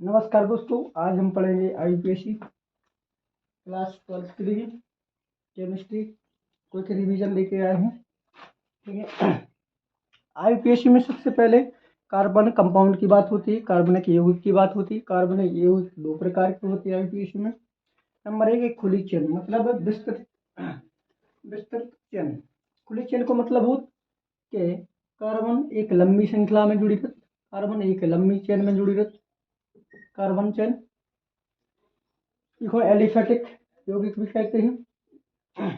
नमस्कार दोस्तों, आज हम पढ़ेंगे आईयूपीएससी क्लास 12 के लिए केमिस्ट्री क्विक रिवीजन लेके आए हैं। ठीक है। आईयूपीएससी में सबसे पहले कार्बन कंपाउंड की बात होती है, कार्बनिक यौगिक की बात होती है। कार्बनिक यौगिक दो प्रकार के होते हैं आईयूपीएससी में। नंबर एक खुली चेन, मतलब विस्तृत विस्तृत चेन। खुली चेन को मतलब हो कि कार्बन एक लंबी श्रृंखला में जुड़ी रहती, कार्बन एक लंबी चेन में जुड़ी रहती, कार्बन चेन। इनको एलिफेटिक यौगिक भी कहते हैं।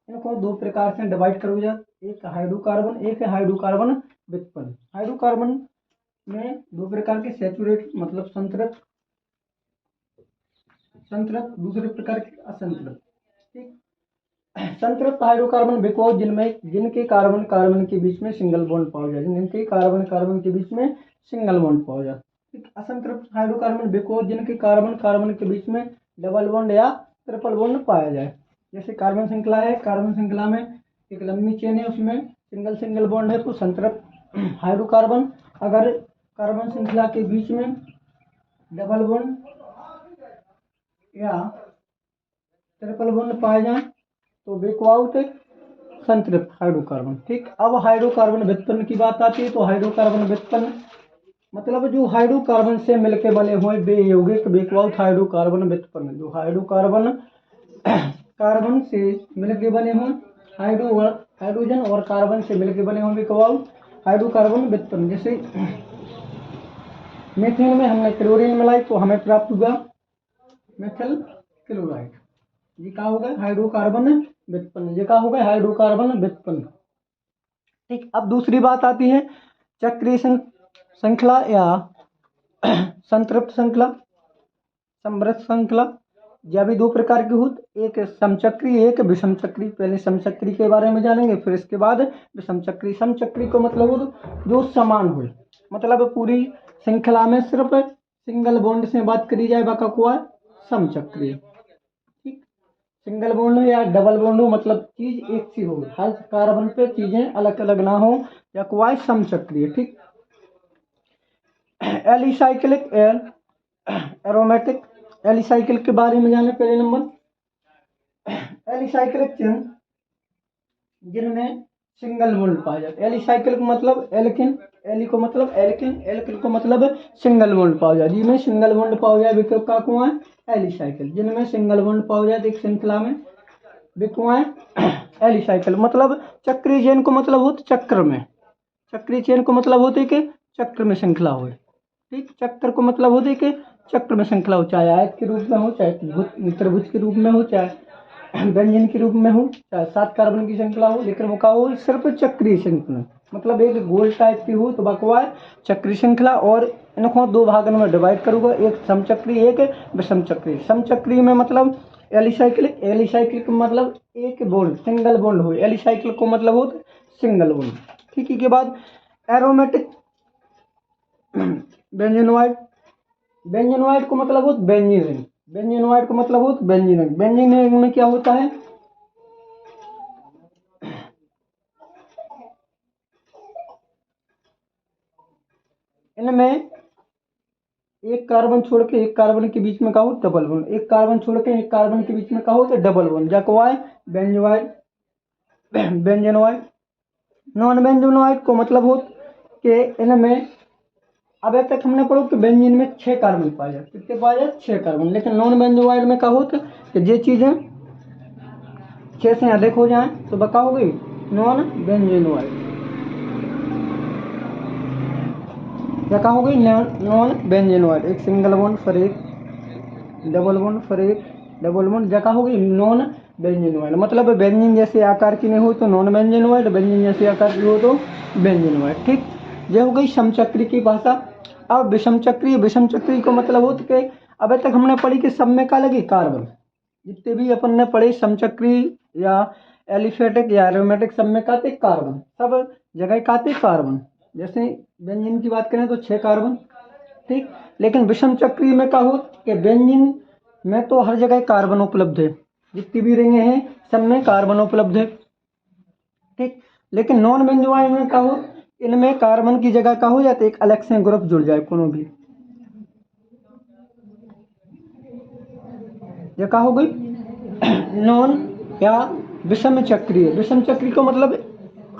इनको दो प्रकार से डिवाइड करो जा, एक हाइड्रोकार्बन, एक है हाइड्रोकार्बन व्युत्पन्न। हाइड्रोकार्बन में दो प्रकार के सैचुरेट मतलब संतृप्त, दूसरे प्रकार के असंतृप्त। ठीक। संतृप्त हाइड्रोकार्बन बिकॉज जिनके कार्बन कार्बन के बीच में सिंगल बॉन्ड पाया जाए, जिनके कार्बन कार्बन के बीच में सिंगल बॉन्ड पाया जाए। असंतृप्त हाइड्रोकार्बन बिकॉज जिनके कार्बन कार्बन के बीच में डबल बॉन्ड या ट्रिपल बॉन्ड पाया जाए। जैसे कार्बन श्रृंखला है, कार्बन श्रृंखला में एक लंबी चेन है, उसमें सिंगल बॉन्ड है तो संतृप्त हाइड्रोकार्बन। अगर कार्बन श्रृंखला के बीच में डबल बॉन्ड या ट्रिपल बॉन्ड पाए जाए तो बेकवाउट संतृप्त हाइड्रोकार्बन। ठीक। अब हाइड्रोकार्बन व्युत्पन्न की बात आती है तो हाइड्रोकार्बन व्युत्पन्न मतलब जो हाइड्रोकार्बन से मिलकर बने हुए वे यौगिक बेकवाउट हाइड्रोकार्बन व्युत्पन्न। जो हाइड्रोकार्बन कार्बन से मिलकर बने हुए हाइड्रोजन और कार्बन से मिलकर बने हुए बेकवाउट हाइड्रोकार्बन व्युत्पन्न। जैसे मीथेन में हमने क्लोरीन मिलाई तो हमें प्राप्त हुआ मेथिल क्लोराइड। ये क्या हो गया? हाइड्रोकार्बन व्युत्पन्न। ये क्या हो गया? हाइड्रोकार्बन व्युत्पन्न। ठीक। अब दूसरी बात आती है चक्रीय श्रृंखला या संतृप्त श्रृंखला, समृद्ध श्रृंखला। यह भी दो प्रकार की होती, एक समचक्री एक विषम चक्री। पहले समचक्री के बारे में जानेंगे, फिर इसके बाद विषम चक्री। समचक्री को मतलब हो जो समान हो, मतलब पूरी श्रृंखला में सिर्फ सिंगल बॉन्ड से बात करी जाए वह हुआ समचक्री। ठीक। सिंगल बॉन्ड हो या डबल बॉन्ड हो, मतलब चीज एक सी हो, हर कार्बन पे चीजें अलग अलग ना हो, या कोई समचक्रीय। ठीक। Alicyclic aromatic. एलिसाइकिल के बारे में जाने पहले नंबर। एलिसाइक्लिक चेन जिनमें सिंगल बॉन्ड पाया जाता है। एलिसाइकिल को मतलब एल्किन, एली को मतलब एल्किन, एल्किन को मतलब सिंगल बॉन्ड पाया जाए। जिनमें सिंगल बॉन्ड पाया जाए विकल्प का कुआं एलिसाइकिल। जिनमें सिंगल बॉन्ड पाया जाए एक श्रृंखला में विकुआं एलिसाइकिल। मतलब चक्रीय चेन को मतलब होता चक्र में, चक्रीय चेन को मतलब होते कि चक्र में श्रृंखला हो। ठीक। चक्र को मतलब होते कि चक्र में श्रृंखला हो, चाहे आयत के रूप में हो, चाहे त्रिभुज के रूप में हो, चाहे व्यंजन के रूप में हो, चाहे 7 कार्बन की श्रृंखला हो, लेकिन वो क्या हो सिर्फ चक्रीय श्रृंखला। मतलब एक गोल टाइप की हो तो बकवार चक्रीय श्रृंखला। और इनको दो भागों में डिवाइड करूंगा, एक समचक्री एक विषम चक्री। समचक्री में मतलब एलिसाइक्लिक, एलिसाइक्लिक मतलब एक बॉन्ड सिंगल बॉन्ड हो, एलिसाइक्लिक को मतलब हो सिंगल बॉन्ड। ठीक है। के बाद एरोमेटिक बेंजीनोइड। बेंजीनोइड को मतलब हो बेंजीन रिंग, बेंजीनोइड को मतलब हो बेंजीन रिंग। बेंजीन रिंग में क्या होता है? इनमें एक कार्बन छोड़ के एक कार्बन के बीच में का हो डबल बॉन्ड, एक कार्बन छोड़ के एक कार्बन के बीच में का हो तो डबल बॉन्ड। जैकवाय बेंजोइड, बेंजीनोइड। नॉन बेंजीनोइड को मतलब हो कि इनमें अब तक हमने पढ़ो कि बेंजीन में 6 कार्बन पाए जाते, कितने पाए जाते? 6 कार्बन। लेकिन नॉन बेंजोइड में क्या होता कि ये चीजें 6 से अधिक हो जाए तो बताओगे नॉन बेंजीनोइड। क्या कहोगे? Non benzenoid. एक सिंगल बॉन्ड फिर एक डबल बॉन्ड फिर एक डबल बॉन्ड, क्या कहोगे? Non benzenoid. मतलब बेंजीन जैसे आकार की नहीं हो तो नॉन बेंजीनोइड, बेंजीन जैसे आकार की हो तो बेंजीनोइड। ठीक। ये हो गई समचक्री की भाषा। अब विषम चक्री, विषम चक्री को मतलब हो कि अब तक हमने पढ़ी कि सब में क्या लगी कार्बन। जितने भी अपन ने पढ़े समचक्री या एलिफेटिक या एरोमेटिक सब में कहते कार्बन, सब जगह कहते कार्बन। जैसे बेंजीन की बात करें तो 6 कार्बन। ठीक। लेकिन विषम चक्री में क्या हो कि बेंजीन में तो हर जगह कार्बन उपलब्ध है, जितनी भी रिंगे हैं सब में कार्बन उपलब्ध है। ठीक। लेकिन नॉन बेंजोइड में क्या हो, इनमें कार्बन की जगह क्या हो जाती है एक अलग से ग्रुप जुड़ जाए कोनो भी। ये क्या हो गई नॉन या विषम चक्रीय। विषम चक्रीय को मतलब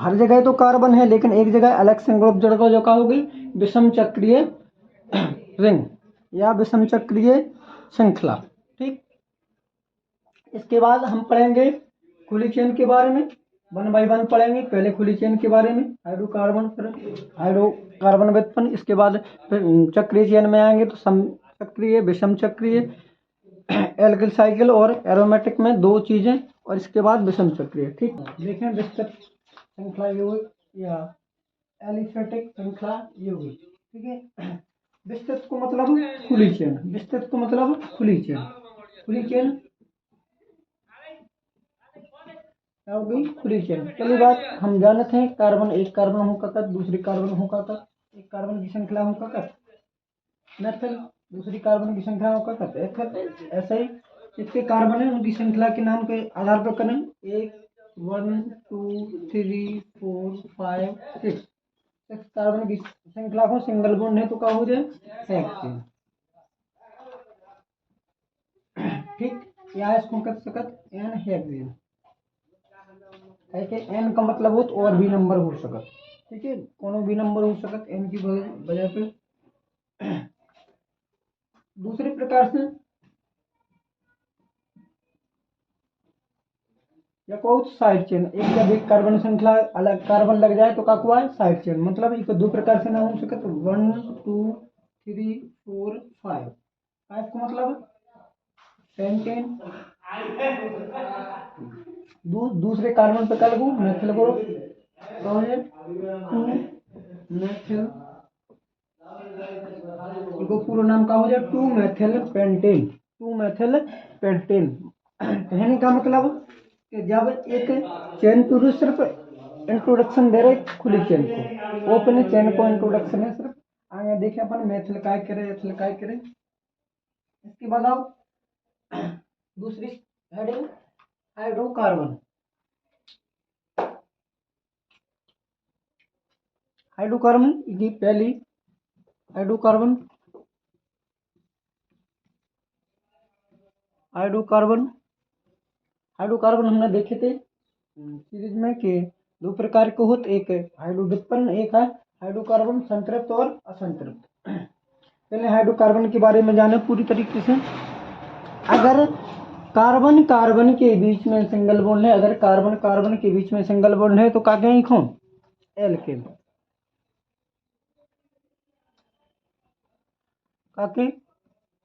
हर जगह तो कार्बन है लेकिन एक जगह अलग से ग्रुप जुड़ गया, जो क्या हो गई विषम चक्रीय रिंग या विषम चक्रीय श्रृंखला। ठीक, इसके बाद हम पढ़ेंगे खुली चेन के बारे में, 1 बाय 1 पढ़ेंगे। पहले खुली चेन के बारे में हाइड्रोकार्बन, फिर हाइड्रोकार्बन व्युत्पन्न, इसके बाद फिर चक्रीय चेन में आएंगे तो सम चक्रीय, विषम चक्रीय, एल्किल साइकिल और एरोमेटिक में 2 चीजें, और इसके बाद विषम चक्रीय। ठीक, देखें विस्तृत श्रृंखला ये हुई या एलिफेटिक श्रृंखला ये हुई। ठीक है, विस्तृत को मतलब खुली चेन, विस्तृत को मतलब खुली चेन, खुली चेन क्या हो गई खुली चेन। पहली बात हम जानते हैं कार्बन, एक कार्बन होगा कत, दूसरी कार्बन होगा कत, एक कार्बन की श्रृंखला होगा कत मेथल, दूसरी कार्बन की श्रृंखला होगा कत एथल। ऐसे ही जितने कार्बन है उनकी श्रृंखला के नाम के आधार पर करें 1 2 3 4 5 6 कार्बन की श्रृंखला को सिंगल बॉन्ड है तो क्या हो जाए हेक्सेन। ठीक, या इसको कर सकत एन हेक्सेन है कि एन का मतलब हो तो और भी नंबर हो सकत। ठीक है, कोनो भी नंबर हो सकत एन की वजह पे। दूसरे प्रकार से या कोई साइड चेन, एक जब एक कार्बन श्रृंखला अलग कार्बन लग जाए तो क्या हुआ है साइड चेन, मतलब इसको 2 प्रकार से नाम हो सकत 1 2 3 4 5। 5 का मतलब पेंटेन, दूसरे कार्बन पे कल मेथिल ग्रुप तो है 2 मेथिल, इसको पूरा नाम का हो जाए 2 मेथिल पेंटेन, 2 मेथिल पेंटेन। कहने का मतलब कि जब एक चेन पुरुष सिर्फ इंट्रोडक्शन दे रहे खुली चेन को, ओपन चेन को इंट्रोडक्शन है सिर्फ, आगे देखें अपन मेथिल काय करे एथिल काय करे। इसके बाद आप दूसरी हेडिंग हाइड्रोकार्बन, हाइड्रोकार्बन की पहली हाइड्रोकार्बन, हाइड्रोकार्बन, हाइड्रोकार्बन हमने देखे थे सीरीज में कि 2 प्रकार के होते, एक हाइड्रो व्युत्पन्न, एक है हाइड्रोकार्बन संतृप्त और असंतृप्त। पहले हाइड्रोकार्बन के बारे में जाने पूरी तरीके से। अगर कार्बन कार्बन के बीच में सिंगल बॉन्ड है, अगर कार्बन कार्बन के बीच में सिंगल बॉन्ड है तो क्या कहें खून एल्केन, क्या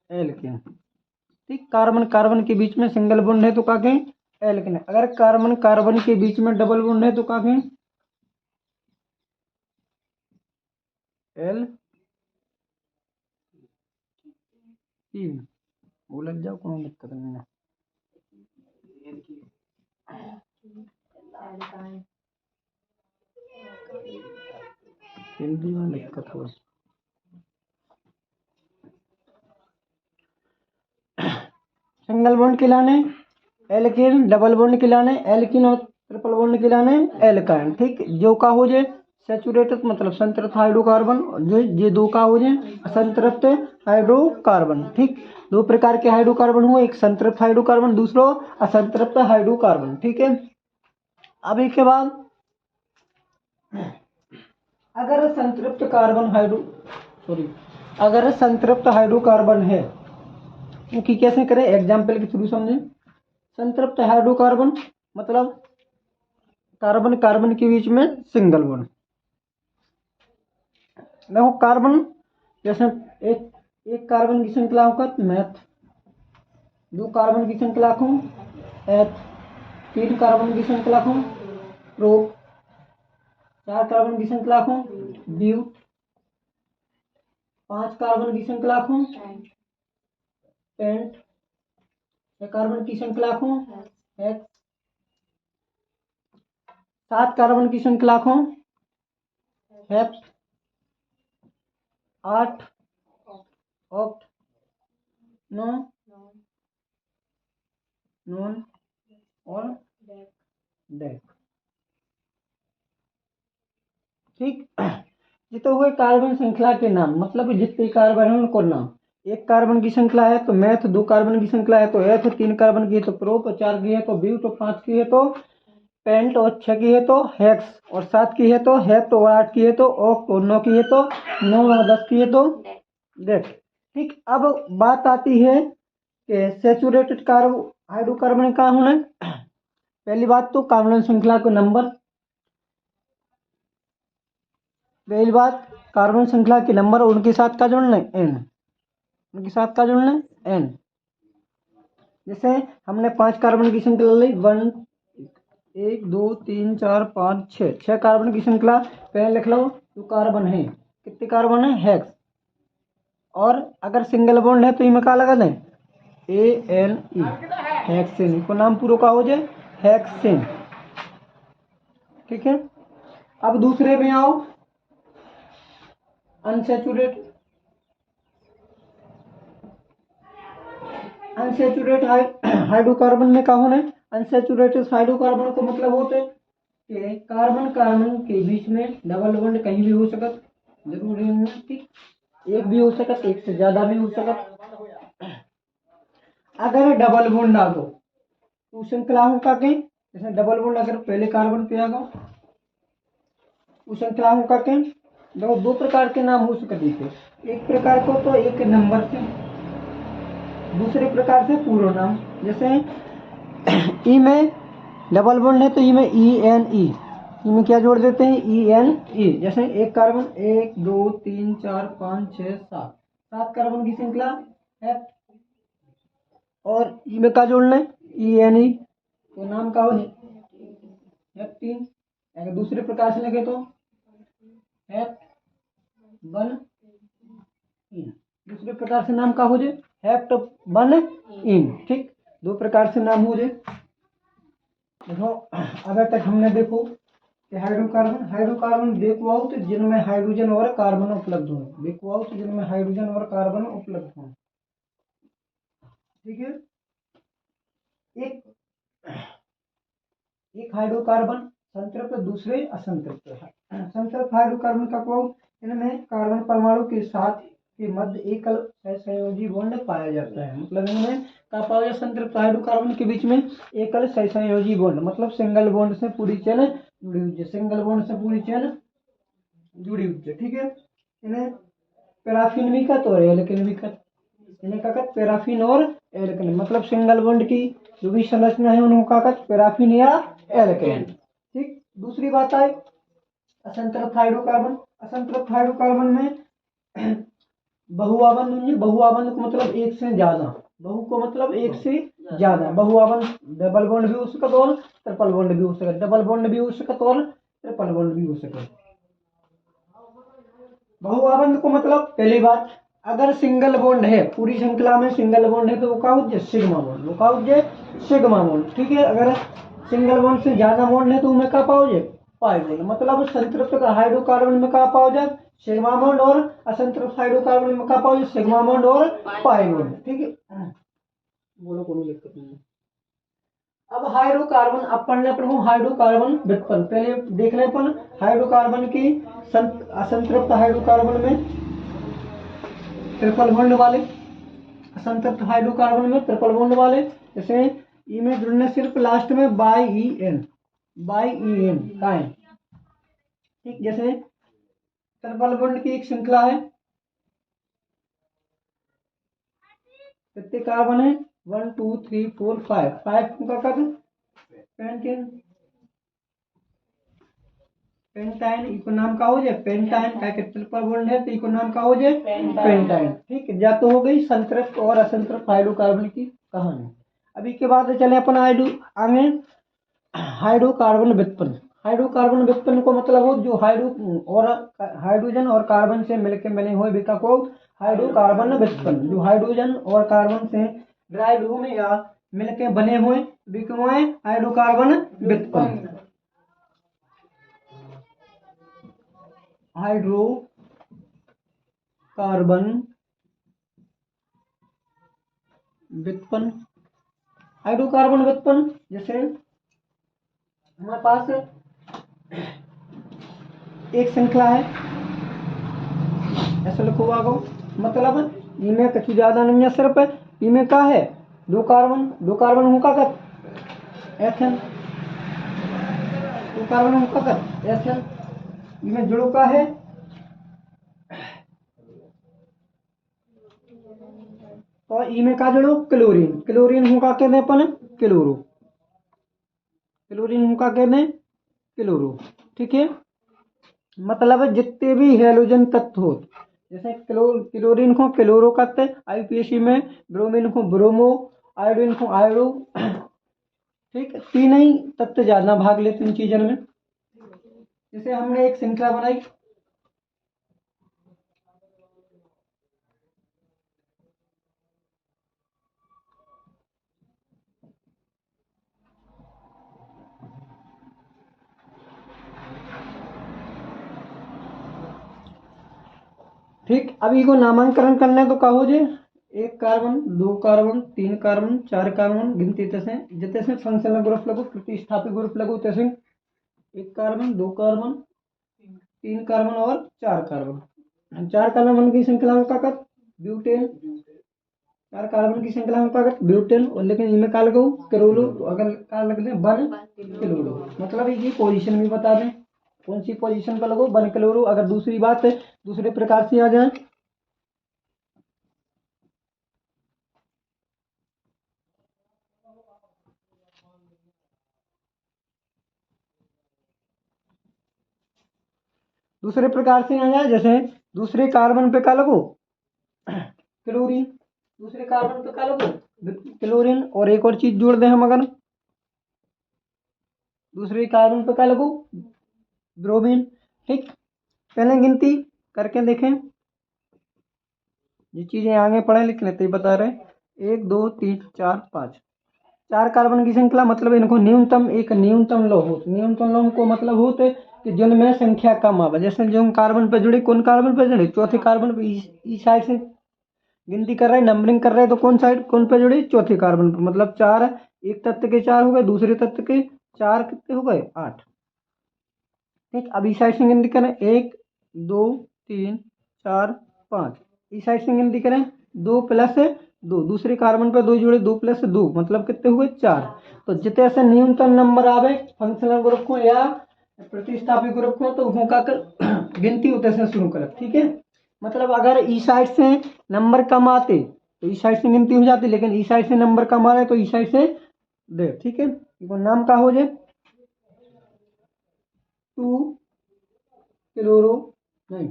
एल्केन। ठीक, कार्बन कार्बन के बीच में सिंगल बॉन्ड है तो क्या कहें एल्केन। अगर कार्बन कार्बन के बीच में डबल बॉन्ड है तो क्या कहें एल तीन। वो लग जाओ कोनो दिक्कत नहीं है। हिंदी में दिक्कत हो, सिंगल बॉन्ड खिलाने एल्केन, डबल बॉन्ड खिलाने एल्किन और ट्रिपल बॉन्ड खिलाने एल्काइन। ठीक, जो का हो जाए सैचुरेटेड मतलब संतृप्त हाइड्रोकार्बन, जो ये 2 का हो जाए असंतृप्त हाइड्रोकार्बन। ठीक, 2 प्रकार के हाइड्रोकार्बन हुए, एक संतृप्त हाइड्रोकार्बन, दूसरा असंतृप्त हाइड्रोकार्बन। ठीक है, अब इसके बाद अगर संतृप्त कार्बन अगर संतृप्त हाइड्रोकार्बन है उनकी कैसे करें एग्जाम्पल के थ्रू समझें। संतृप्त हाइड्रोकार्बन मतलब कार्बन कार्बन के बीच में सिंगल बॉन्ड। देखो कार्बन जैसे एक कार्बन की श्रृंखला होगा मैथ, 2 कार्बन की श्रृंखला को एथ, 3 कार्बन की श्रृंखला को प्रोप, 4 कार्बन की श्रृंखला को ब्यूट, 5 कार्बन की श्रृंखला को पेंट, 6 कार्बन की श्रृंखला को एक्स, 7 कार्बन की श्रृंखला को हेप्स, 8 ऑक्ट, 9 नॉन और डेक। ठीक, जितने हुए कार्बन श्रृंखला के नाम मतलब जितने कार्बन है उनको नाम। एक कार्बन की श्रृंखला है तो मैथ, 2 कार्बन की श्रृंखला है तो एथ, 3 कार्बन की है तो प्रोप, 4 की है तो ब्यूट, 5 की है तो पेंट, और 6 की है तो हेक्स, और 7 की है तो हेप्ट, और 8 की है तो ऑक्ट, और 9 की है तो 9, और 10 की है तो डेट। ठीक, अब बात आती है कि सैचुरेटेड हाइड्रोकार्बन कहाँ होना है। पहली बात तो कार्बन श्रृंखला का नंबर, पहली बात कार्बन श्रृंखला के नंबर और उनके साथ का जोड़ना है एन, उनके साथ का जोड़ना है एन। जैसे हमने 5 कार्बन की श्रृंखला ली, 1 2 3 4 5 6 कार्बन की श्रृंखला, पहले लिख लो जो कार्बन है, कितने कार्बन है, हेक्स। और अगर सिंगल बॉन्ड है तो इनमें क्या लगा दें, ANE, हेक्सेन, को नाम पूरा का हो जाए हेक्सेन। ठीक है, अब दूसरे में आओ, अनसैचुरेटेड हाइड्रोकार्बन में क्या होना है, अनसैचुरेटेड हाइड्रोकार्बन को मतलब होते हैं कि कार्बन कार्बन के बीच में डबल बॉन्ड कहीं भी हो सकत, जरूरी नहीं, ठीक, एक भी हो सकत, एक से ज्यादा भी हो सकत। अगर डबल बॉन्ड आ गो तो श्रृंखला हो का के, जैसे डबल बॉन्ड अगर पहले कार्बन पे आ गो उस श्रृंखला हो का के, दो प्रकार के नाम हो सकते थे, एक प्रकार को तो एक नंबर से, दूसरे प्रकार से पूरा नाम। जैसे ई में डबल बॉन्ड है तो ई में ENE, ई में क्या जोड़ देते हैं, ENE। जैसे एक कार्बन, 1 2 3 4 5 6 7 कार्बन की श्रृंखला है, और ई में क्या जोड़ना है, ENE, तो नाम का हो हेप्टीन। अगर दूसरे प्रकार से लगे तो हेप्ट वन इन, दूसरे प्रकार से नाम का हो जाए हेप्ट वन इन। ठीक, दो प्रकार से नाम हो जाए। देखो अगर तक हमने देखो कि हाइड्रोकार्बन देखो आओ तो जिनमें हाइड्रोजन और कार्बन उपलब्ध हो, देखो आओ तो जिनमें हाइड्रोजन और कार्बन उपलब्ध हो। ठीक है, एक हाइड्रोकार्बन संतृप्त, दूसरे असंतृप्त है। संतृप्त हाइड्रोकार्बन का प्रभाव, इनमें कार्बन परमाणु के साथ के मध्य एकल सहसंयोजी बॉन्ड पाया जाता है। मतलब इनमें का पाया जाए, संतृप्त हाइड्रोकार्बन के बीच में एकल सहसंयोजी बॉन्ड, मतलब सिंगल बॉन्ड से पूरी चेन जुड़ी हुई है, सिंगल बॉन्ड से पूरी चेन जुड़ी हुई है। ठीक है, इन्हें पैराफिन भी कहते और एल्केन भी कहते, इन्हें क्या कहते, पैराफिन और एल्केन, मतलब सिंगल बॉन्ड की जो भी संरचना है उनको क्या कहते, पैराफिन या एल्केन। ठीक, दूसरी बात है असंतृप्त हाइड्रोकार्बन। असंतृप्त हाइड्रोकार्बन में बहुआबंध होंगे, बहुआबंध को मतलब एक से ज्यादा, बहु को मतलब एक से ज्यादा, बहुआबंध डबल बॉन्ड भी हो सकता और ट्रिपल बॉन्ड भी हो सकता, डबल बॉन्ड भी हो सकता और ट्रिपल बॉन्ड भी हो सकता। बहुआबंध को मतलब पहली बात, अगर सिंगल बॉन्ड है, पूरी श्रृंखला में सिंगल बॉन्ड है तो वो क्या हो जाए, सिग्मा बॉन्ड, वो क्या हो जाए, सिग्मा बॉन्ड। ठीक है, अगर सिंगल बॉन्ड से ज्यादा बॉन्ड है तो उनमें क्या पाओ जाए, पाई बॉन्ड। मतलब संतृप्त हाइड्रोकार्बन में क्या पाओ जाए, सिग्मा बॉन्ड, और असंतृप्त हाइड्रोकार्बन में क्या पाओ जाए, सिग्मा बॉन्ड और पाई बॉन्ड। ठीक है, बोलो कोई दिक्कत नहीं। अब हाइड्रोकार्बन अपन ने प्रभु हाइड्रोकार्बन व्युत्पन्न पहले देख ले, अपन हाइड्रोकार्बन की असंतृप्त हाइड्रोकार्बन में ट्रिपल बॉन्ड वाले, असंतृप्त हाइड्रोकार्बन में ट्रिपल बॉन्ड वाले, जैसे ई में जुड़ने सिर्फ लास्ट में बाई ई एन का है। ठीक, जैसे ट्रिपल बॉन्ड की एक श्रृंखला है, कितने कार्बन है, 1 2 3 4 5, 5 का कद पेंटेन, पेंटाइन, इको नाम का हो जाए पेंटाइन, का ट्रिपल बॉन्ड है तो इको नाम का हो जाए पेंटाइन। ठीक है, या तो हो गई संतृप्त और असंतृप्त हाइड्रोकार्बन की कहानी। अभी के बाद चले अपन आगे हाइड्रोकार्बन व्युत्पन्न। हाइड्रोकार्बन व्युत्पन्न को मतलब हो जो हाइड्रोजन और कार्बन से मिलकर बने हुए विका को हाइड्रोकार्बन व्युत्पन्न, जो हाइड्रोजन और कार्बन से ड्राइव हुए या मिलकर बने हुए विका हाइड्रोकार्बन व्युत्पन्न। हाइड्रोकार्बन व्युत्पन्न, हाइड्रोकार्बन व्युत्पन्न, जैसे हमारे पास एक श्रृंखला है, ऐसा लिखो आगो, मतलब ई में कुछ ज्यादा नहीं है, सिर्फ ई में क्या है, दो कार्बन होगा कर एथेन, दो कार्बन होगा कर एथेन। ई में जुड़ो का है, और ई में का जुड़ो क्लोरीन, क्लोरीन होगा कहते अपन क्लोरो, क्लोरीन होगा कहते क्लोरो। ठीक है, मतलब जितने भी हेलोजन तत्व हो, जैसे क्लोरीन को क्लोरो कहते हैं आईपीएसी में, ब्रोमीन को ब्रोमो, आयोडीन को आयोडो। ठीक, तीन ही तत्व ज्यादा भाग लेते इन चीजों में। जैसे हमने एक श्रृंखला बनाई, ठीक, अभी को नामांकन करना है तो कहो जे एक कार्बन, दो कार्बन, तीन कार्बन, चार कार्बन, गिनती तैसे जितने फंक्शनल ग्रुप लगो, प्रतिस्थापित ग्रुप लगो तैसे एक कार्बन, दो कार्बन, तीन कार्बन और चार कार्बन। चार कार्बन की श्रृंखला में का ब्यूटेन, चार कार्बन की श्रृंखला में का ब्यूटेन, और लेकिन इनमें का लगो क्लोरो, तो अगर का लग दे वन क्लोरो, मतलब ये पोजीशन भी बता दें कौन सी पोजीशन पर लगो वन क्लोरो। अगर दूसरी बात है, दूसरे प्रकार से आ जाए, दूसरे प्रकार से आ जाए, जैसे दूसरे कार्बन पे का लगो क्लोरीन, दूसरे कार्बन पे का लगो क्लोरीन, और एक और चीज जोड़ दें हम, अगर दूसरे कार्बन पे का लगो ब्रोमीन। ठीक, पहले गिनती करके देखें, ये चीजें आगे पढ़े लिख लेते ही बता रहे, एक दो तीन चार पाँच, चार कार्बन की श्रृंखला, मतलब इनको न्यूनतम एक न्यूनतम लौह हो, न्यूनतम लौह को मतलब होते कि जिनमें संख्या कम आवे, जैसे जो कार्बन पे जुड़े, कौन कार्बन पे जुड़े, चौथे कार्बन पे, इस साइड से गिनती कर रहे, नंबरिंग कर रहे, तो कौन साइड कौन पे जुड़े, चौथे कार्बन पे, मतलब चार, एक तत्व के चार हो गए, दूसरे तत्व के चार कितने हो गए, आठ। ठीक, अब इस साइड से गिनती करें, एक दो तीन चार पाँच, इस साइड से गिनती करें, दो प्लस दो, दूसरे कार्बन पर दो जुड़े, दो प्लस दो, मतलब कितने हुए, चार। तो जितने से न्यूनतम नंबर आवे फंक्शनल ग्रुप को या प्रतिस्थापित ग्रुप को, तो उनका कर गिनती उतने से शुरू करें। ठीक है, मतलब अगर इस साइड से नंबर कम आते तो इस साइड से गिनती हो जाती, लेकिन इस साइड से नंबर कम आ रहे तो इस साइड से दे। ठीक है, नाम का हो जाए टू क्लोरो, नहीं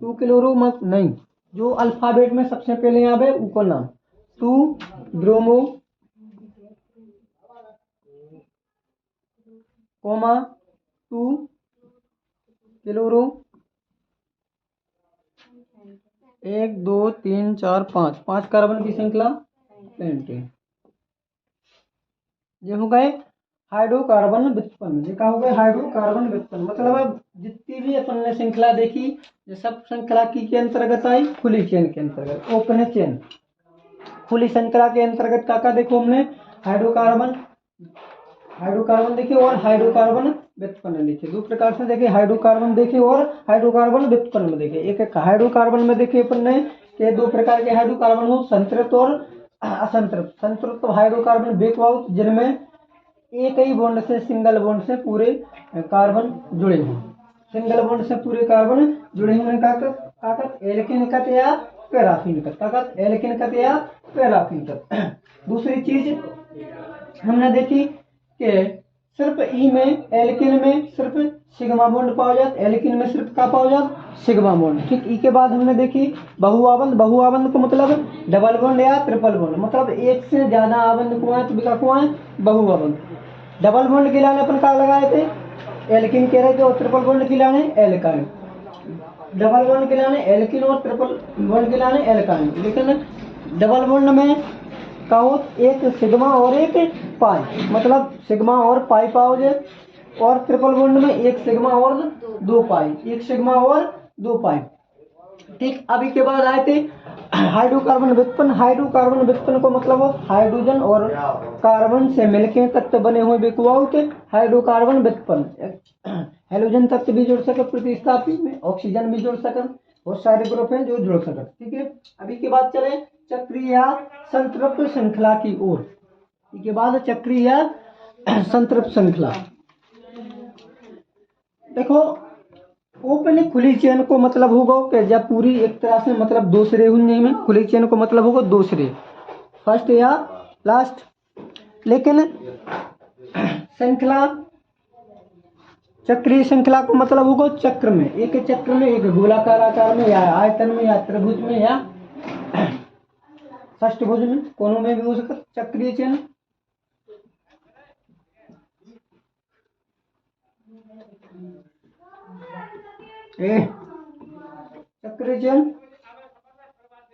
टू क्लोरो मत नहीं, जो अल्फाबेट में सबसे पहले आवे उनको नाम, to bromo comma two chloro, एक दो तीन चार पाँच, पांच कार्बन की श्रृंखला पेंटेन। ये हो गए हाइड्रोकार्बन व्युत्पन्न, ये क्या हो गए हाइड्रोकार्बन व्युत्पन्न, मतलब जितनी भी अपन ने श्रृंखला देखी, ये सब श्रृंखला की के अंतर्गत आई, खुली चेन के अंतर्गत, ओपन चेन। खुली श्रृंखला के अंतर्गत क्या देखो हमने, हाइड्रोकार्बन, हाइड्रोकार्बन देखे और हाइड्रोकार्बन व्युत्पन्न देखे, दो प्रकार से देखे, हाइड्रोकार्बन देखे और हाइड्रोकार्बन व्युत्पन्न में देखे। एक हाइड्रोकार्बन में देखे अपन ने कि दो प्रकार के हाइड्रोकार्बन हो, संतृप्त और असंतृप्त। संतृप्त हाइड्रोकार्बन वे हो जिनमें एक ही बॉन्ड से, सिंगल बॉन्ड से पूरे कार्बन जुड़े हों, सिंगल बॉन्ड से पूरे कार्बन जुड़े होने का ताकत एल्किन कत या पैराफिन कत, ताकत एल्किन कत या पैराफिन कत। दूसरी चीज हमने देखी कि सिर्फ ई में, एल्किन में सिर्फ सिग्मा बॉन्ड पाया जाता, एल्किन में सिर्फ क्या पाया जाता, सिग्मा बॉन्ड। ठीक, ई के बाद हमने देखी बहुआबंध, बहुआबंध को मतलब डबल बॉन्ड या ट्रिपल बॉन्ड, मतलब एक से ज्यादा आबंध को है तो बिका को है बहुआबंध। डबल बॉन्ड के लाने अपन क्या लगाए थे, एल्किन कह रहे थे, और ट्रिपल बॉन्ड के लाने एल्काइन, डबल बॉन्ड के लाने एल्किन और ट्रिपल बॉन्ड के लाने एल्काइन। लेकिन डबल बॉन्ड में कहो एक सिग्मा और एक पाई, मतलब सिग्मा और पाई पाओ जे, और ट्रिपल बॉन्ड में एक सिग्मा और दो पाई, एक सिग्मा और दो पाई। ठीक, अभी के बाद आए थे हाइड्रोकार्बन व्युत्पन्न। हाइड्रोकार्बन व्युत्पन्न को मतलब हाइड्रोजन और कार्बन से मिलकर तत्व बने हुए बेकुआओं के हाइड्रोकार्बन व्युत्पन्न। हेलोजन तत्व भी जुड़ सके प्रतिस्थापी में, ऑक्सीजन भी जुड़ सके, बहुत सारे ग्रुप हैं जो जुड़ सकते, ठीक है। अभी के बाद चले चक्रीय या संतृप्त श्रृंखला की ओर। इसके बाद चक्रीय या संतृप्त श्रृंखला। देखो ओपन खुली चेन को मतलब होगा कि जब पूरी एक तरह से मतलब दूसरे होंगे में, खुली चेन को मतलब होगा दूसरे, फर्स्ट या लास्ट। लेकिन श्रृंखला, चक्रीय श्रृंखला को मतलब होगा चक्र में, एक चक्र में, एक गोलाकार आकार में या आयतन में या त्रिभुज में या षष्ठभुज में, कोनों में भी हो सकता चक्रीय चेन। चक्रीय चेन,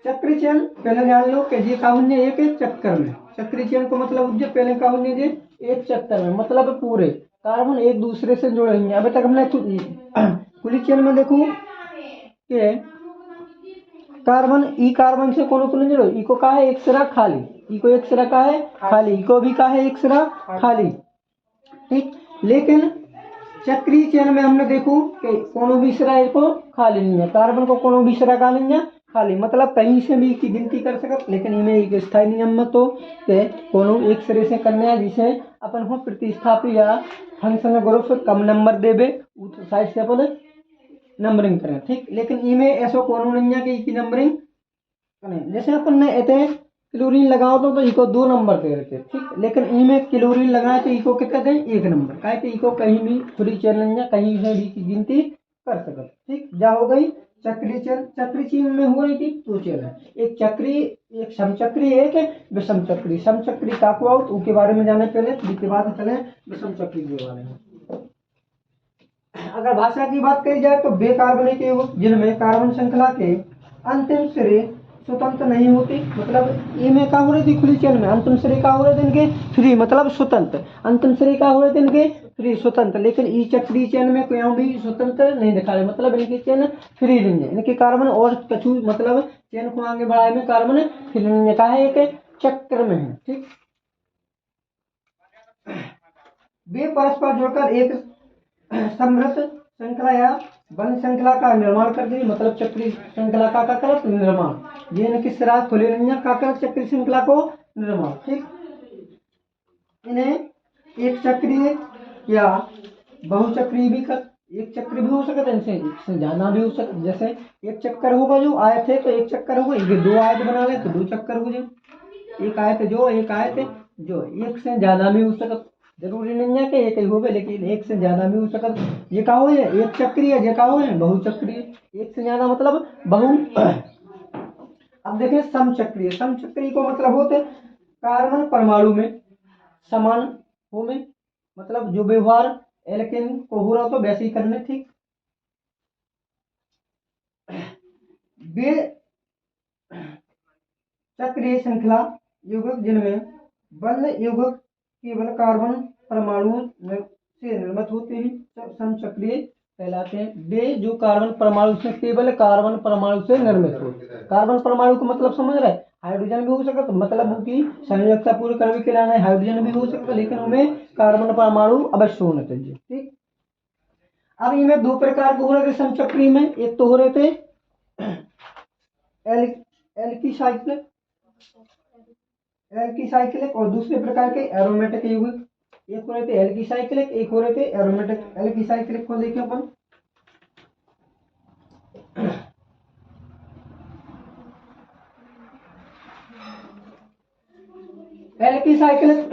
चक्रीय चेन पहले जान लो कि जी का होने एक चक्कर में, चक्रीय चेन को मतलब जो पहले का होने जी एक चक्कर में, मतलब पूरे कार्बन एक दूसरे से जुड़े होंगे। अभी तक हमने खुली चेन में देखो कि कार्बन ई कार्बन से कोनो को नहीं जुड़ो, ई को कहा है एक सिरा खाली, ई को एक सिरा का है खाली, ई को भी कहा है एक सिरा खाली, ठीक। लेकिन चक्रीय चेन में हमने देखो कि कोनो भी सिरा इसको खाली नहीं है, कार्बन को कोनो भी सिरा का नहीं है खाली, मतलब कहीं से भी की गिनती कर सकत। लेकिन इनमें एक स्थायी नियम में तो के कोनो एक सिरे से करने जिसे अपन हो प्रतिस्थापी या फंक्शन ग्रुप कम नंबर देवे उस साइड से अपन नंबरिंग करें, ठीक। लेकिन इनमें ऐसा कोनो नहीं है कि इसकी नंबरिंग करें। जैसे अपन ने इतने क्लोरीन लगाओ तो इको 2 नंबर दे रहे थे, ठीक। लेकिन इनमें क्लोरीन लगाए तो इको कितना दें 1 नंबर, काहे कि इको कहीं भी खुली चेन नहीं है, कहीं से भी की गिनती कर सकत, ठीक। जा हो गई चक्रीय चेन। चक्रीय चेन में हो रही थी 2 चेन है, एक चक्रीय, एक समचक्रीय, एक विषम चक्रीय। समचक्रीय का को आउट उसके बारे में जाने पहले, इसके बाद चले विषम चक्रीय के बारे में। अगर भाषा की बात करी जाए तो बेकार्बनिक यौगिक जिनमें कार्बन श्रृंखला के अंतिम सिरे स्वतंत्र नहीं होती, मतलब इनमें क्या हो रही थी खुली चेन में अंतिम सिरे का हो रहे थे इनके फ्री, मतलब स्वतंत्र, अंतिम सिरे का हो रहे थे इनके फ्री स्वतंत्र। लेकिन ई चक्रीय चेन में कोई भी स्वतंत्र नहीं दिखा रहे, मतलब इनकी चेन फ्री नहीं है, इनके कार्बन और कछु मतलब चेन को आगे बढ़ाए में कार्बन फ्री नहीं है, कहा है एक चक्र में है, ठीक। वे परस्पर जुड़कर एक समृद्ध श्रृंखला या बंद श्रृंखला का निर्माण कर दी, मतलब चक्रीय श्रृंखला का कर निर्माण, ये न कि सिरा खुले नहीं का कर चक्रीय श्रृंखला को निर्माण, ठीक। इन्हें एक चक्रीय या बहुचक्रीय भी कर, एक चक्र भी हो सकता है, इनसे ज्यादा भी हो सकता। जैसे एक चक्कर होगा जो आयत है तो एक चक्कर होगा, ये 2 आयत बना ले तो 2 चक्कर हो जाए, एक आयत जो एक आयत जो एक से ज्यादा भी हो सकता, जरूरी नहीं है कि एक ही होगा, लेकिन एक से ज्यादा भी हो सकता। ये का हो है एक चक्रीय, ये का हो है बहुचक्रीय, एक से ज्यादा मतलब बहु। अब देखें समचक्रीय, समचक्रीय को मतलब होते कार्बन परमाणु में समान हो में, मतलब जो व्यवहार एल्केन को हो रहा तो वैसे ही करने, ठीक। वे चक्रीय श्रृंखला यौगिक जिनमें बंद यौगिक केवल कार्बन परमाणु से निर्मित होते हैं समचक्रीय कहलाते हैं। वे जो कार्बन परमाणु से केवल कार्बन परमाणु से निर्मित होते हैं, कार्बन परमाणु को मतलब समझ रहे, हाइड्रोजन भी हो सकता, मतलब उनकी संयोजकता पूरी करने के लिए हाइड्रोजन भी हो सकता, लेकिन उनमें कार्बन परमाणु अवश्य होना चाहिए, ठीक। अब इनमें 2 प्रकार के हो रहे थे समचक्रीय में, एक तो हो रहे थे एल्कीसाइक्लिक, एल्कीसाइक्लिक और दूसरे प्रकार के एरोमेटिक यौगिक, एक हो रहे थे एल्कीसाइक्लिक, एक हो रहे थे एरोमेटिक। एल्कीसाइक्लिक को देखें अपन, एल्कीसाइक्लिक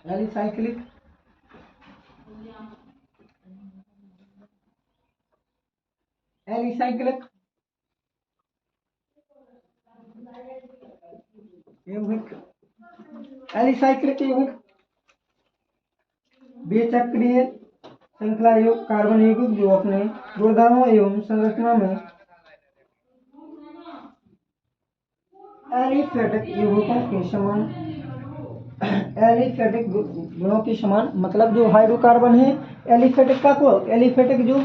एलिसाइक्लिक एलिसाइक्लिक यौगिक, एलिसाइक्लिक यौगिक बेचक्रीय श्रृंखला युक्त कार्बन यौगिक जो अपने गुणधर्मों एवं संरचना में एलिफेटिक यौगिकों के समान, एलिफेटिक गुणों के समान, मतलब जो हाइड्रोकार्बन है एलिफेटिक का को एलिफेटिक जो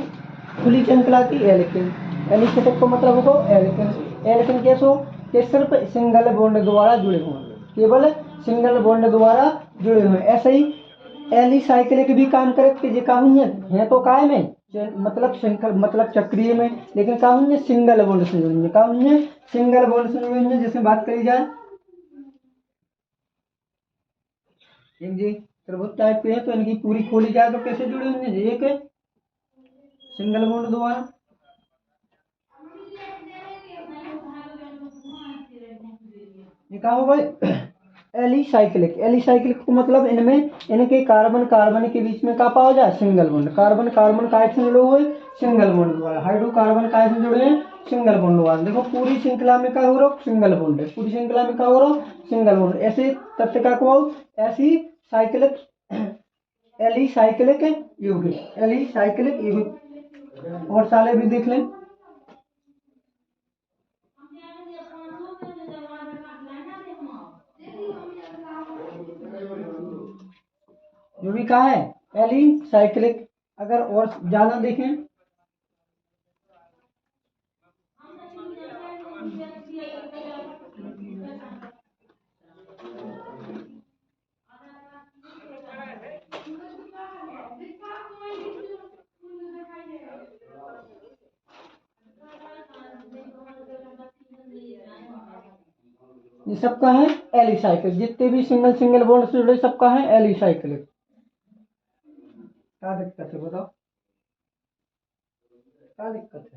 खुली श्रृंखला की एल्केन, एलिफेटिक को मतलब होगा एल्केन। एल्केन कैसे हो कि सिर्फ सिंगल बॉन्ड द्वारा जुड़े होंगे, केवल सिंगल बॉन्ड द्वारा जुड़े हुए। ऐसे ही एलिसाइक्लिक भी काम करे कि जो काम है तो कायम है, मतलब चक्रीय में, लेकिन काम है सिंगल बॉन्ड से जुड़े, काम है सिंगल बॉन्ड से जुड़े। जैसे बात करी जाए एक जी त्रिभुज टाइप के हैं तो इनकी पूरी खोली जाए तो कैसे जुड़े होंगे, एक है सिंगल बॉन्ड द्वारा। ये कहा हो भाई एलिसाइक्लिक। एलिसाइक्लिक को मतलब इनमें इनके कार्बन कार्बन के बीच में क्या पाओ जाए, सिंगल बॉन्ड। कार्बन कार्बन काय से जुड़े हुए, सिंगल बॉन्ड द्वारा। हाइड्रोकार्बन काय से जुड़े हैं, सिंगल बॉन्ड द्वारा। देखो पूरी श्रृंखला में क्या हो रहा, सिंगल बॉन्ड है, पूरी श्रृंखला में क्या हो रहा, सिंगल बॉन्ड। ऐसे तथ्य का को ऐसी साइक्लिक एलिसाइक्लिक यौगिक, एलिसाइक्लिक यौगिक। और साले भी देख लें, जो भी कहा है एलिसाइक्लिक। अगर और ज्यादा देखें ये सबका है एलिसाइक्लिक। जितने भी सिंगल सिंगल बॉन्ड से जुड़े सबका है एलिसाइक्लिक। क्या दिक्कत है बताओ, क्या दिक्कत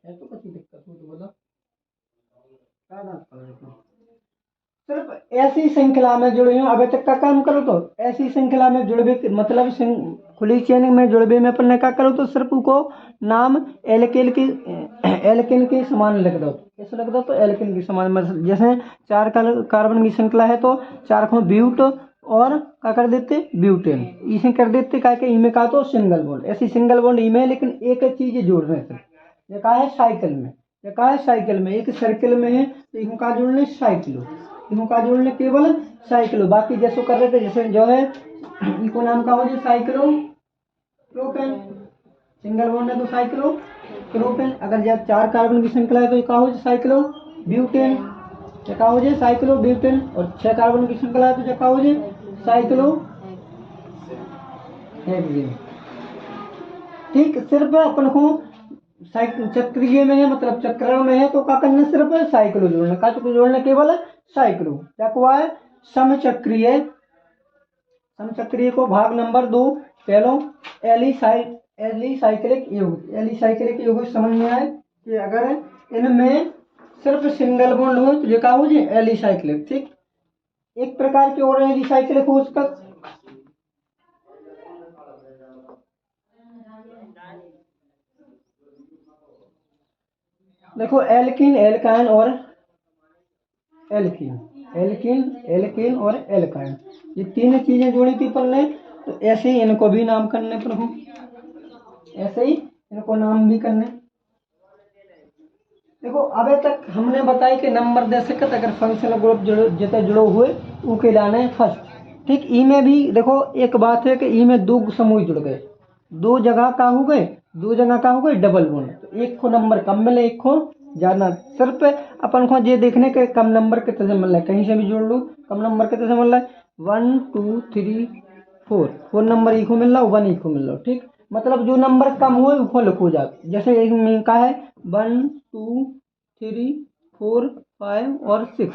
है तो कुछ दिक्कत हो तो बोलो, क्या बात कर रहे हो। सिर्फ ऐसी श्रृंखला में जुड़े हो, अभी तक का काम करो तो ऐसी श्रृंखला में जुड़बे, मतलब खुली चेन में जुड़बे में अपन ने क्या करो तो सिर्फ उनको नाम एल्केन के समान लिख दो। कैसे लिख दो तो एल्केन के समान, मतलब जैसे 4 कार्बन की श्रृंखला है तो 4 को ब्यूट और क्या कर देते, ब्यूटेन, इसे कर देते क्या के इमे का तो सिंगल बॉन्ड। ऐसी सिंगल बॉन्ड इमे, लेकिन एक चीज जोड़ रहे हैं, ये कहा है साइकिल में, ये कहा है साइकिल में, एक सर्किल में है तो इनको का जोड़ने साइक्लो, इनको का जोड़ने केवल साइक्लो। बाकी जैसो कर रहे थे, जैसे जो है इनको नाम का हो जाए साइक्लो प्रोपेन, सिंगल बॉन्ड है तो साइक्लो प्रोपेन। अगर जब 4 कार्बन की श्रृंखला है तो ये का हो जाए साइक्लो ब्यूटेन, क्या हो जाए साइक्लो ब्यूटेन। और 6 कार्बन की श्रृंखला है तो क्या हो जाए साइक्लो हेक्सेन। ठीक, सिर्फ अपन को चक्रीय में है, मतलब चक्रण में है तो क्या करना, सिर्फ साइक्लो जोड़ना, का जोड़ना केवल साइक्लो। क्या हुआ है समचक्रीय, समचक्रीय को भाग नंबर 2 पहलो एलिसाइक्लिक यौगिक। एलिसाइक्लिक यौगिक समझ में आए कि अगर इनमें सिर्फ सिंगल बॉन्ड हो तो ये क्या हो जाए एलिसाइक्लिक। ठीक, एक प्रकार के और एलिसाइक्लिक हो उसका, देखो एल्किन एल्काइन और एल्किन, एल्किन एल्किन और एल्काइन, ये तीन चीजें जोड़ी थी अपन ने, तो ऐसे ही इनको भी नाम करने पर हो, ऐसे ही इनको नाम भी करने। देखो अबे तक हमने बताया कि नंबर दे सकते अगर फंक्शनल ग्रुप जितने जुड़े हुए उनके लाने फर्स्ट। ठीक, ई में भी देखो एक बात है कि ई में 2 समूह जुड़ गए, 2 जगह का हो गए, 2 जगह का हो गए डबल बॉन्ड, तो एक को नंबर कम मिले एक को ज्यादा। सिर्फ अपन को ये देखने के कम नंबर कितने से मिल रहा है, कहीं से भी जोड़ लो कम नंबर कितने से मिल रहा है, 1 2 3 4 नंबर ई को मिल रहा है, 1 ई को मिल रहा है। ठीक, मतलब जो नंबर कम हुए उसको लिखो जाए, जैसे एक में का है 1 2 3 4 5 और 6,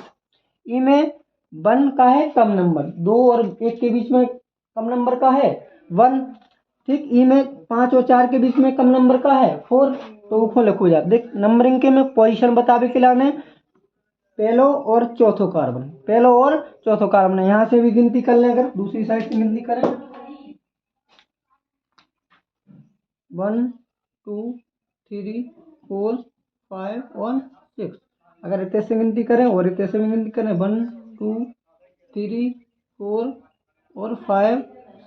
इनमें 1 का है कम नंबर, 2 और 1 के बीच में कम नंबर का है 1। ठीक, ई में 5 और 4 के बीच में कम नंबर का है 4, तो उसको लिखो जाए। देख नंबरिंग के में पोजीशन बतावे के लाने पहलो और चौथो कार्बन, पहलो और चौथो कार्बन, यहाँ से भी गिनती कर लें, अगर दूसरी साइड से गिनती करें 1 2 3 4 5 और 6, अगर इतने से गिनती करें और इतने से भी गिनती करें 1 2 3 4 और 5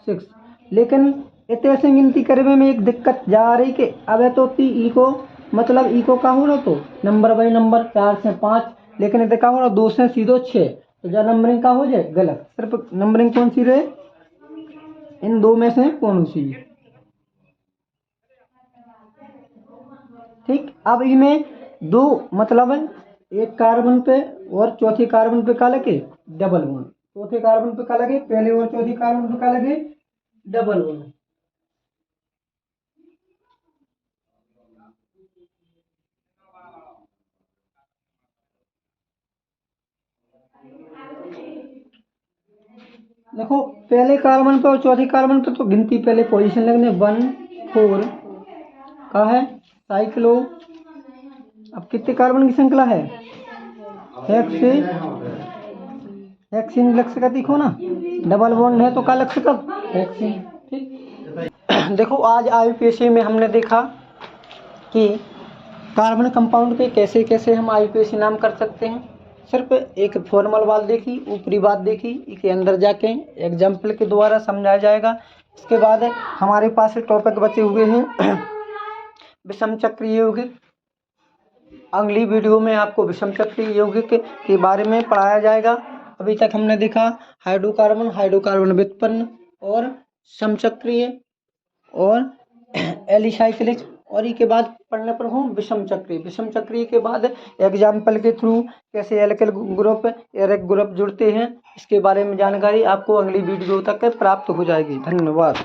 6, लेकिन इतने से गिनती करे में एक दिक्कत जा रही कि अब तो ई को मतलब ई को का हो रहा तो नंबर बाई नंबर 4 से 5, लेकिन इतने का हो रहा 2 से सीधो 6, तो जब नंबरिंग का हो जाए गलत। सिर्फ नंबरिंग कौन सी रहे, इन 2 में से कौन सी। ठीक, अब इनमें 2 मतलब एक कार्बन पे और चौथे कार्बन पे क्या लगे, डबल बॉन्ड। चौथे कार्बन पे क्या लगे, पहले और चौथे कार्बन पे क्या लगे, डबल बॉन्ड। देखो पहले कार्बन पे और चौथे कार्बन पे तो गिनती पहले पोजीशन लगने 1 4 का है साइक्लो। अब कितने कार्बन की श्रृंखला है, हेक्सेन लग सका, दिखो ना डबल बॉन्ड है तो क्या लग सका, हेक्सेन। ठीक देखो आज आईयूपीएसी में हमने देखा कि कार्बन कंपाउंड के कैसे कैसे हम आईयूपीएसी नाम कर सकते हैं। सिर्फ एक फॉर्मल बात देखी, ऊपरी बात देखी, इसके अंदर जाके एग्जाम्पल के द्वारा समझाया जाएगा। इसके बाद हमारे पास टॉपिक बचे हुए हैं विषम चक्रीय यौगिक। अगली वीडियो में आपको विषम चक्रीय यौगिक के बारे में पढ़ाया जाएगा। अभी तक हमने देखा हाइड्रोकार्बन व्युत्पन्न और समचक्रीय और एलिसाइक्लिक, और इसके बाद पढ़ने पर हूँ विषम चक्रीय के बाद एग्जाम्पल के थ्रू कैसे एल्किल ग्रुप एरिक ग्रुप जुड़ते हैं, इसके बारे में जानकारी आपको अगली वीडियो तक प्राप्त हो जाएगी। धन्यवाद।